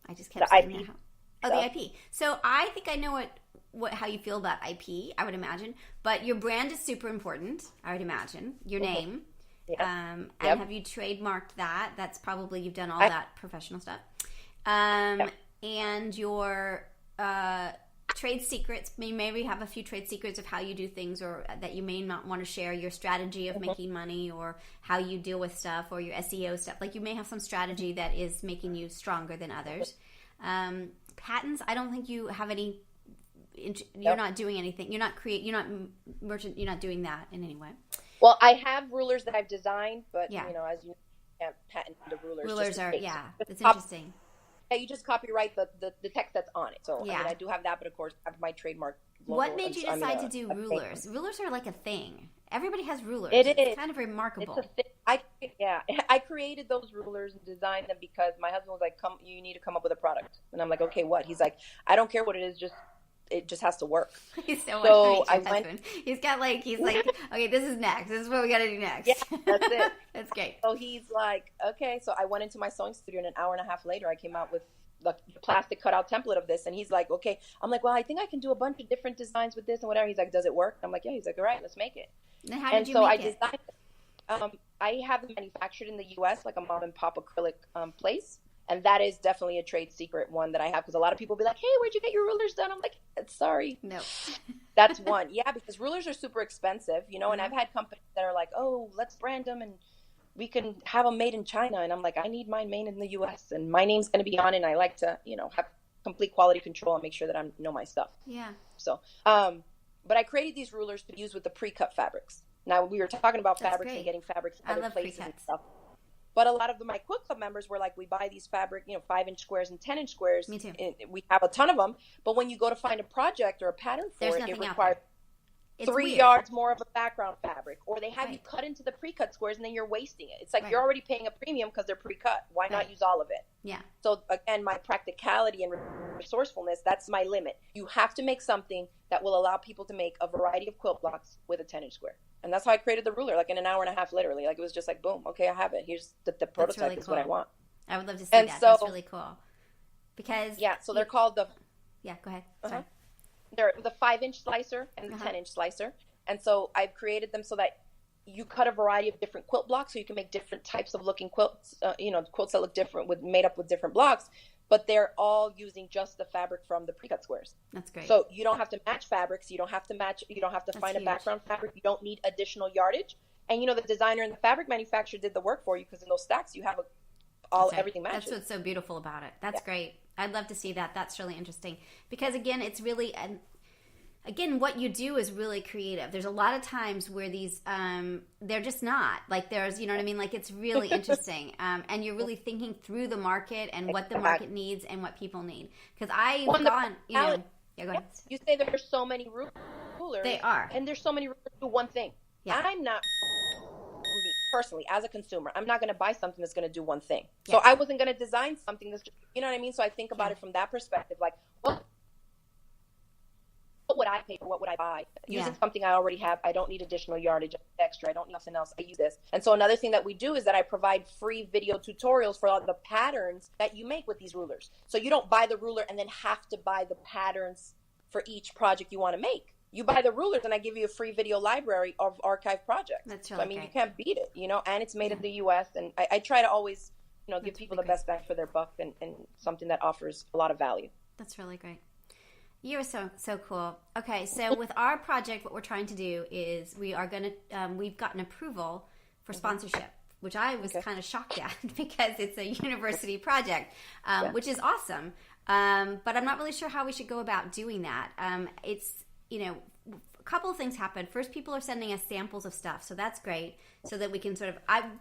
I just kept The saying IP. that. Oh, the IP. So I think I know how you feel about IP, I would imagine. But your brand is super important, I would imagine. Your name. Yep. And Yep. have you trademarked that? That's probably, you've done all I- that professional stuff. Yep. And your trade secrets, maybe have a few trade secrets of how you do things, or that you may not want to share, your strategy of making money, or how you deal with stuff, or your SEO stuff. Like, you may have some strategy that is making you stronger than others. Patents, I don't think you have any. You're not doing anything. You're not doing that in any way. Well, I have rulers that I've designed, but Yeah. as you know, you can't patent the rulers. Rulers just in are, case. yeah, it's Cop- interesting. Yeah, you just copyright the text that's on it. So Yeah. I do have that, but of course I have my trademark logo. What made you decide to do rulers? Rulers are like a thing. Everybody has rulers. It's kind of remarkable. It's a thing. I created those rulers and designed them because my husband was like, "Come, you need to come up with a product." And I'm like, "Okay, what?" He's like, "I don't care what it is, it just has to work." He's so I went. husband. He's like, okay, this is next. This is what we got to do next. Yeah, that's it. That's great. So he's like, "Okay." So I went into my sewing studio, and an hour and a half later, I came out with the plastic cutout template of this, and he's like, "Okay." I'm like, "Well, I think I can do a bunch of different designs with this and whatever." He's like, "Does it work?" I'm like, "Yeah." He's like, "All right, let's make it." And how did you make it? Designed it. I have them manufactured in the U.S., like a mom and pop acrylic place. And that is definitely a trade secret one that I have, because a lot of people be like, "Hey, where'd you get your rulers done?" I'm like, "Sorry." No. That's one. Yeah, because rulers are super expensive, and I've had companies that are like, "Oh, let's brand them and we can have them made in China." And I'm like, I need mine made in the U.S. and my name's going to be on it. And I like to, have complete quality control and make sure that I know my stuff. Yeah. So, but I created these rulers to use with the pre-cut fabrics. Now, we were talking about fabrics and getting fabrics in other places and stuff. But a lot of my Quilt Club members were like, we buy these fabric, 5-inch squares and 10-inch squares. Me too. We have a ton of them. But when you go to find a project or a pattern for it requires 3 yards more of a background fabric. Or they have you cut into the pre-cut squares, and then you're wasting it. It's like you're already paying a premium because they're pre-cut. Why not use all of it? Yeah. So, again, my practicality and resourcefulness, that's my limit. You have to make something that will allow people to make a variety of quilt blocks with a 10-inch square. And that's how I created the ruler, like in an hour and a half, literally. Like, it was just like, boom, okay, I have it. Here's the prototype. Really is what I want. I would love to see that. That's really cool. Because so they're called the... Yeah, go ahead. Sorry. They're the 5-inch slicer and the 10-inch slicer. And so I've created them so that you cut a variety of different quilt blocks, so you can make different types of looking quilts, quilts that look different, made up with different blocks. But they're all using just the fabric from the pre-cut squares. That's great. So you don't have to match fabrics. You don't have to find a background fabric. You don't need additional yardage. And the designer and the fabric manufacturer did the work for you, because in those stacks you have everything matches. That's what's so beautiful about it. That's great. I'd love to see that. That's really interesting. Because again, it's really, what you do is really creative. There's a lot of times where these, they're just not. Like, there's, you know what I mean? Like, it's really interesting. And you're really thinking through the market and what the market needs and what people need. Because I've gone, yeah, go ahead. You say there's so many rulers. They are. And there's so many rulers to do one thing. Yeah. I'm not, personally, as a consumer, I'm not going to buy something that's going to do one thing. Yeah. So I wasn't going to design something that's, you know what I mean? So I think about it from that perspective. Like, what would I pay for? What would I buy? Using something I already have. I don't need additional yardage, extra. I don't need nothing else. I use this. And so another thing that we do is that I provide free video tutorials for all the patterns that you make with these rulers. So you don't buy the ruler and then have to buy the patterns for each project you want to make. You buy the rulers and I give you a free video library of archive projects. That's really great. You can't beat it, and it's made in the U.S. And I try to always, give people the best bang for their buck and something that offers a lot of value. That's really great. You're so cool. Okay, so with our project, what we're trying to do is we've gotten approval for sponsorship, which I was kind of shocked at because it's a university project, which is awesome. But I'm not really sure how we should go about doing that. It's, a couple of things happen. First, people are sending us samples of stuff, so that's great. So that we can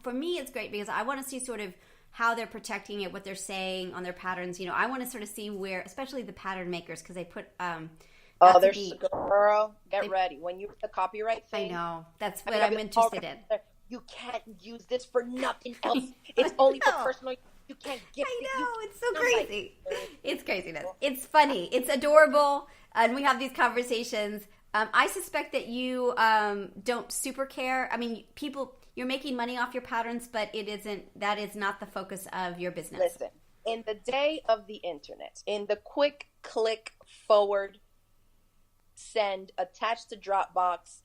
for me, it's great because I want to see sort of how they're protecting it, what they're saying on their patterns. I want to sort of see where, especially the pattern makers, because they put. Girl, get ready. When you the copyright thing. I know. That's what I'm interested in. You can't use this for nothing else. It's only for personal. You can't gift it. I know. It's so crazy. It's craziness. It's funny. It's adorable. And we have these conversations. I suspect that you don't super care. I mean, you're making money off your patterns, but that is not the focus of your business. Listen, in the day of the internet, in the quick click forward, send, attach to Dropbox,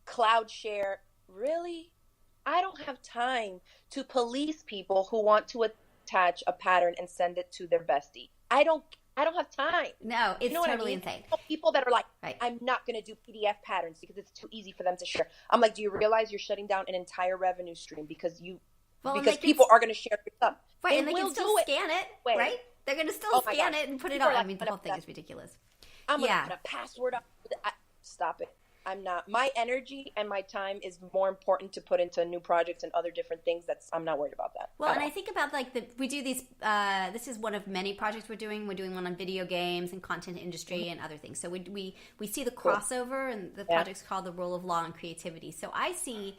cloud share, really? I don't have time to police people who want to attach a pattern and send it to their bestie. I don't have time. No, it's totally insane. People that are like, I'm not going to do PDF patterns because it's too easy for them to share. I'm like, do you realize you're shutting down an entire revenue stream because people are going to share your stuff? Right, and they can still scan it, right? They're going to still scan it and put it on. I mean, the whole thing is ridiculous. I'm going to put a password on. Stop it. I'm not. My energy and my time is more important to put into new projects and other different things. I'm not worried about that. Well, and I think about we do these. This is one of many projects we're doing. We're doing one on video games and content industry and other things. So we see the crossover, and the project's called The Rule of Law and Creativity. So I see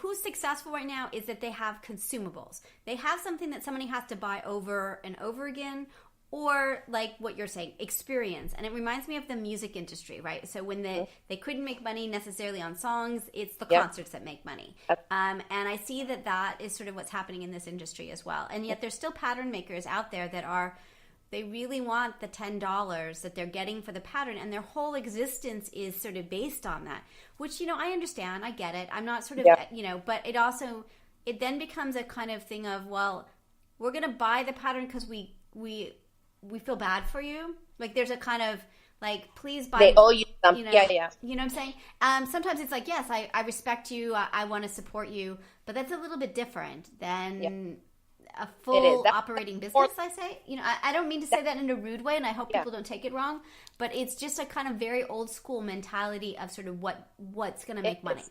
who's successful right now is that they have consumables. They have something that somebody has to buy over and over again. Or like what you're saying, experience. And it reminds me of the music industry, right? So when they couldn't make money necessarily on songs, it's the concerts that make money. And I see that is sort of what's happening in this industry as well. And yet there's still pattern makers out there they really want the $10 that they're getting for the pattern, and their whole existence is sort of based on that, which, I understand. I get it. I'm not sort of, but it then becomes a kind of thing of, well, we're going to buy the pattern because we feel bad for you. Like there's a kind of like, please buy. They owe you something. Yeah. You know what I'm saying? Sometimes it's like, yes, I respect you. I want to support you. But that's a little bit different than a full operating business, I say. I don't mean to say that in a rude way, and I hope people don't take it wrong. But it's just a kind of very old school mentality of sort of what's going to make money.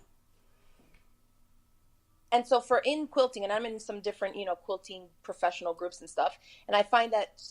And so in quilting, and I'm in some different, quilting professional groups and stuff, and I find that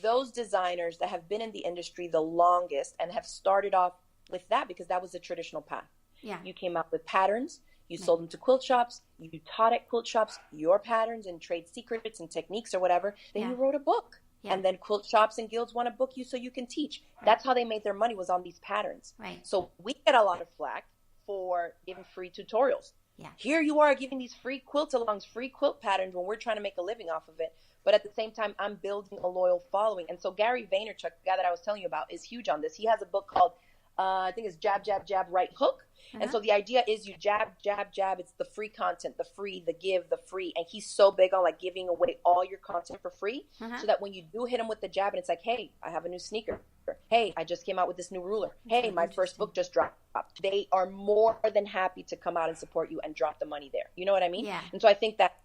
those designers that have been in the industry the longest and have started off with that because that was the traditional path. Yeah. You came up with patterns, you sold them to quilt shops, you taught at quilt shops your patterns and trade secrets and techniques or whatever. Then you wrote a book. Yeah. And then quilt shops and guilds want to book you so you can teach. Right. That's how they made their money, was on these patterns. Right. So we get a lot of flack for giving free tutorials. Yeah. Here you are giving these free quilt-alongs, free quilt patterns when we're trying to make a living off of it. But at the same time, I'm building a loyal following. And so Gary Vaynerchuk, the guy that I was telling you about, is huge on this. He has a book called, I think it's Jab, Jab, Jab, Right Hook. Uh-huh. And so the idea is you jab, jab, jab. It's the free content, the free, the give, the free. And he's so big on like giving away all your content for free. Uh-huh. So that when you do hit him with the jab and it's like, hey, I have a new sneaker. Hey, I just came out with this new ruler. Hey, my first book just dropped. They are more than happy to come out and support you and drop the money there. You know what I mean? Yeah. And so I think that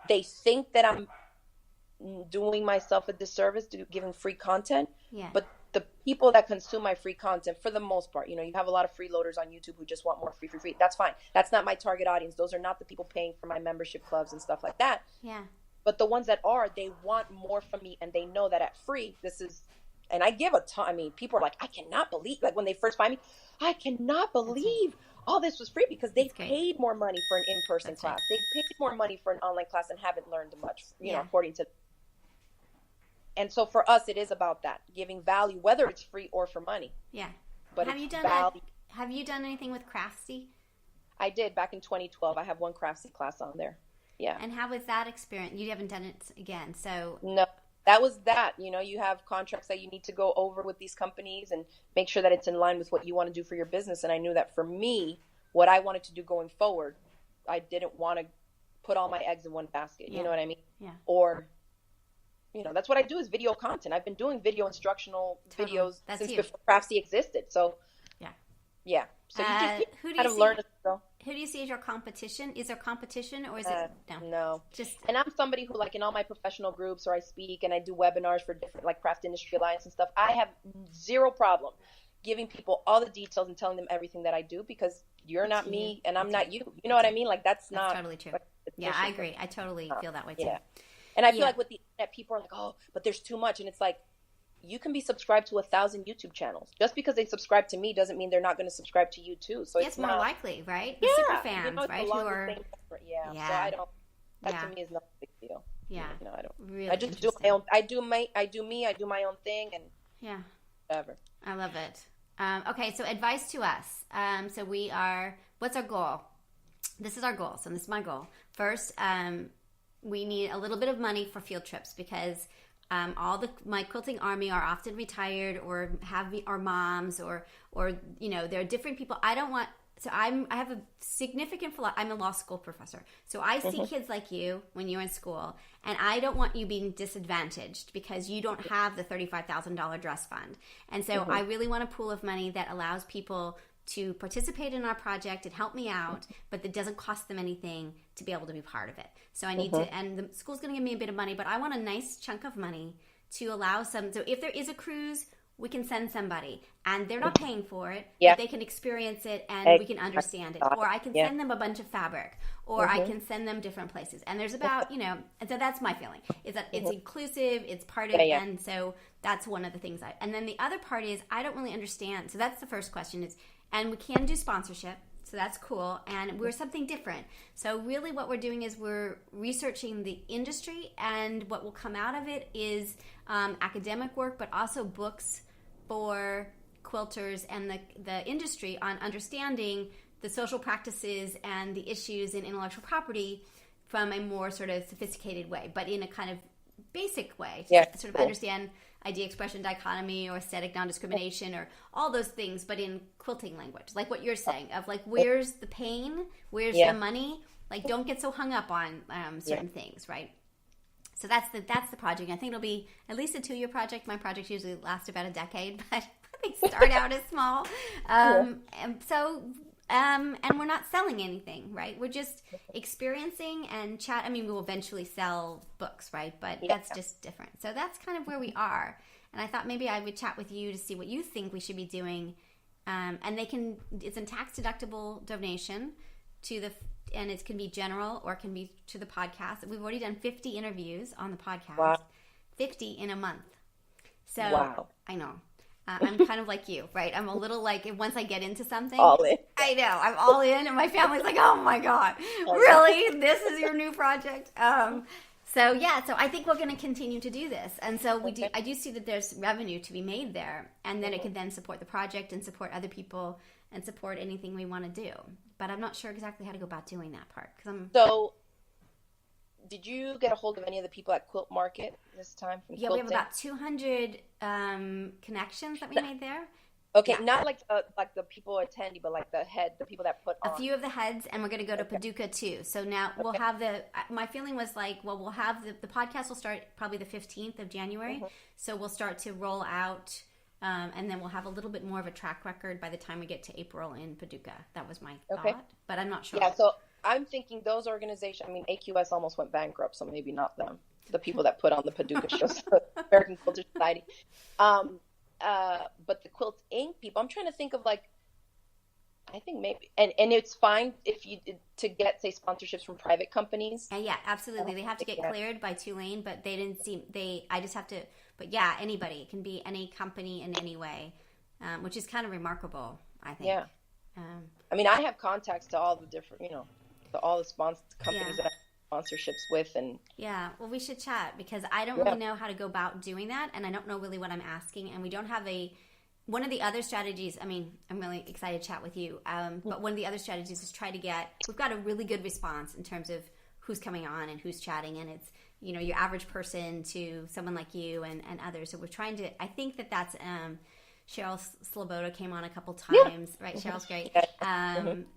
they think that I'm doing myself a disservice to giving free content. Yeah. But the people that consume my free content, for the most part, you have a lot of freeloaders on YouTube who just want more free. That's fine. That's not my target audience. Those are not the people paying for my membership clubs and stuff like that. Yeah. But the ones that are, they want more from me, and they know that at free, this is, and I give a ton. I mean, people are like, I cannot believe, like when they first find me, I cannot believe all this was free, because they paid more money for an in-person class. Right. They paid more money for an online class and haven't learned much, you know, according to. And so for us, it is about that, giving value, whether it's free or for money. Yeah. But have you done anything with Crafty? I did back in 2012. I have one Crafty class on there. Yeah. And how was that experience? You haven't done it again, so. No, that was that. You have contracts that you need to go over with these companies and make sure that it's in line with what you want to do for your business. And I knew that for me, what I wanted to do going forward, I didn't want to put all my eggs in one basket. You know what I mean? Yeah. Or, that's what I do is video content. I've been doing video instructional videos since before Crafty existed. So, yeah. So you just kind of learn as you go. Who do you see as your competition? Is there competition, or is it no? And I'm somebody who, like, in all my professional groups, or I speak and I do webinars for different, like, Craft Industry Alliance and stuff. I have zero problem giving people all the details and telling them everything that I do, because you're not me and I'm not you. You know what I mean? Like, that's not totally true. Yeah, I agree. I totally feel that way too. Yeah. And I feel like with the internet, people are like, oh, but there's too much. And it's like, you can be subscribed to 1,000 YouTube channels. Just because they subscribe to me doesn't mean they're not going to subscribe to you too. So it's more likely, right? The super fans, right? Who are So I don't. That to me is not a big deal. Yeah. I don't. Really. I just do my own. I do me. I do my own thing, and whatever. I love it. Okay, so advice to us. So what's our goal? This is our goal. So this is my goal. First, we need a little bit of money for field trips because my quilting army are often retired or are moms or there are different people. I don't want. So I have a significant. I'm a law school professor, so I see kids like you when you're in school, and I don't want you being disadvantaged because you don't have the $35,000 dress fund. And so I really want a pool of money that allows people to participate in our project and help me out, but that doesn't cost them anything to be able to be part of it. So I need to, and the school's going to give me a bit of money, but I want a nice chunk of money to allow some. So if there is a cruise, we can send somebody and they're not paying for it, but they can experience it and we can understand it. Or I can send them a bunch of fabric, or I can send them different places. And there's about, and so that's my feeling, is that it's inclusive, it's part of it. And so that's one of the things and then the other part is I don't really understand. So that's the first question is, and we can do sponsorship. So that's cool. And we're something different. So really what we're doing is we're researching the industry, and what will come out of it is academic work, but also books for quilters and the industry on understanding the social practices and the issues in intellectual property from a more sort of sophisticated way, but in a kind of basic way to sort of understand idea expression dichotomy or aesthetic non-discrimination or all those things, but in quilting language, like what you're saying of like, where's the pain, where's the money, like don't get so hung up on certain things, right? So that's the project. I think it'll be at least a 2-year project. My projects usually last about a decade, but they start out as small. And we're not selling anything, right? We're just experiencing and chat. I mean, we will eventually sell books, right? But that's just different. So that's kind of where we are. And I thought maybe I would chat with you to see what you think we should be doing. And it's a tax deductible donation and it can be general or it can be to the podcast. We've already done 50 interviews on the podcast. Wow. 50 in a month. So I know. I'm kind of like you, right? I'm a little like, once I get into something, all in. I know, I'm all in, and my family's like, oh my God, really? This is your new project? So I think we're going to continue to do this. And so I do see that there's revenue to be made there, and then it can then support the project and support other people and support anything we want to do. But I'm not sure exactly how to go about doing that part. So did you get a hold of any of the people at Quilt Market this time? We have about 200 connections that we made there. Okay, not like the people attending, but like the people that put on. A few of the heads, and we're going to go to Paducah too. So now we'll have my feeling was like, well, we'll have the podcast will start probably the 15th of January. So we'll start to roll out, and then we'll have a little bit more of a track record by the time we get to April in Paducah. That was my thought, but I'm not sure. Yeah, so I'm thinking those organizations, I mean, AQS almost went bankrupt, so maybe not them. The people that put on the Paducah shows, American Quilter Society. But the Quilt Inc. people, I'm trying to think of like, I think maybe, and it's fine if you to get, say, sponsorships from private companies. Yeah, absolutely. They have to get cleared by Tulane, but I just have to, but yeah, anybody. It can be any company in any way, which is kind of remarkable, I think. Yeah. I mean, I have contacts to all the different, to all the companies that I have sponsorships with. And well, we should chat because I don't really know how to go about doing that, and I don't know really what I'm asking, and we don't have one of the other strategies, I mean, I'm really excited to chat with you, but one of the other strategies is we've got a really good response in terms of who's coming on and who's chatting, and it's, your average person to someone like you and others. So we're trying to, I think that's, Cheryl Sloboda came on a couple times, right? Cheryl's great.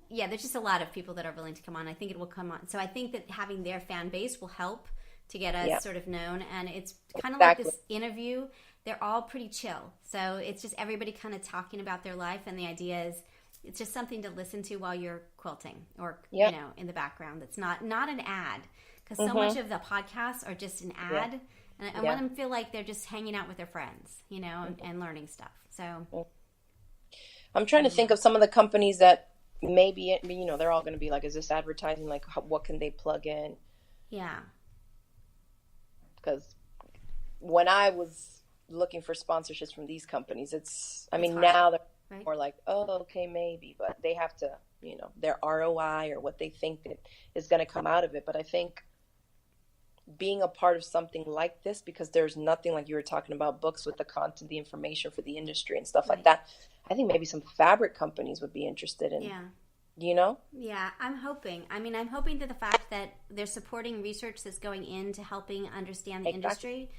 There's just a lot of people that are willing to come on. I think it will come on. So I think that having their fan base will help to get us sort of known. And it's kind of like this interview. They're all pretty chill. So it's just everybody kind of talking about their life. And the idea is it's just something to listen to while you're quilting or, in the background. It's not an ad, because so much of the podcasts are just an ad. And I want them to feel like they're just hanging out with their friends, and learning stuff. So I'm trying to think of some of the companies that maybe, they're all going to be like, is this advertising? Like, what can they plug in? Yeah. Because when I was looking for sponsorships from these companies, now they're more like, oh, okay, maybe. But they have to, their ROI or what they think that is going to come out of it. But I think being a part of something like this, because there's nothing like you were talking about, books with the content, the information for the industry and stuff like that. I think maybe some fabric companies would be interested in You know? Yeah, I'm hoping. I mean, I'm hoping that the fact that they're supporting research that's going into helping understand the industry